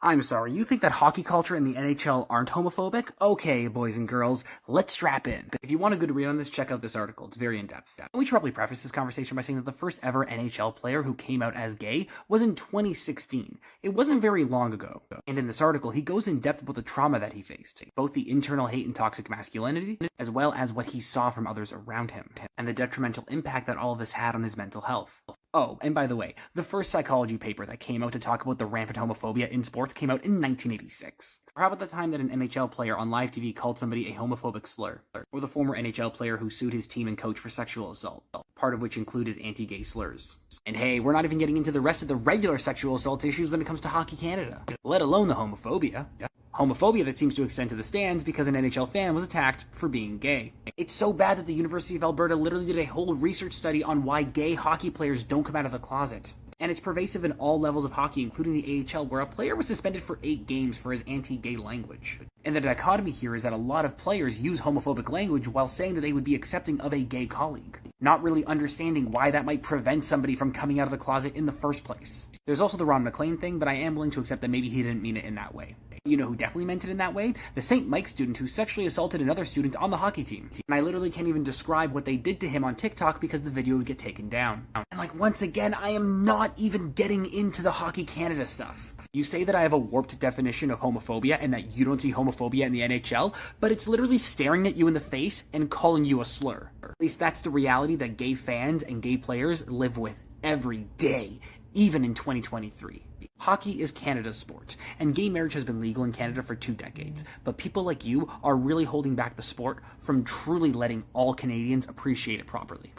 I'm sorry, you think that hockey culture and the NHL aren't homophobic? Okay, boys and girls, let's strap in. If you want a good read on this, check out this article. It's very in-depth. And we should probably preface this conversation by saying that the first ever NHL player who came out as gay was in 2016. It wasn't very long ago. And in this article, he goes in depth about the trauma that he faced, both the internal hate and toxic masculinity, as well as what he saw from others around him, and the detrimental impact that all of this had on his mental health. Oh, and by the way, the first psychology paper that came out to talk about the rampant homophobia in sports came out in 1986. Or how about the time that an NHL player on live TV called somebody a homophobic slur? Or the former NHL player who sued his team and coach for sexual assault, part of which included anti-gay slurs. And hey, we're not even getting into the rest of the regular sexual assault issues when it comes to Hockey Canada, let alone the homophobia. Homophobia that seems to extend to the stands because an NHL fan was attacked for being gay. It's so bad that the University of Alberta literally did a whole research study on why gay hockey players don't come out of the closet. And it's pervasive in all levels of hockey, including the AHL, where a player was suspended for 8 games for his anti-gay language. And the dichotomy here is that a lot of players use homophobic language while saying that they would be accepting of a gay colleague, not really understanding why that might prevent somebody from coming out of the closet in the first place. There's also the Ron MacLean thing, but I am willing to accept that maybe he didn't mean it in that way. You know who definitely meant it in that way? The St. Mike student who sexually assaulted another student on the hockey team. And I literally can't even describe what they did to him on TikTok because the video would get taken down. And like, once again, I am not even getting into the Hockey Canada stuff. You say that I have a warped definition of homophobia and that you don't see homophobia in the NHL, but it's literally staring at you in the face and calling you a slur. At least that's the reality that gay fans and gay players live with every day, even in 2023. Hockey is Canada's sport, and gay marriage has been legal in Canada for 2 decades, but people like you are really holding back the sport from truly letting all Canadians appreciate it properly.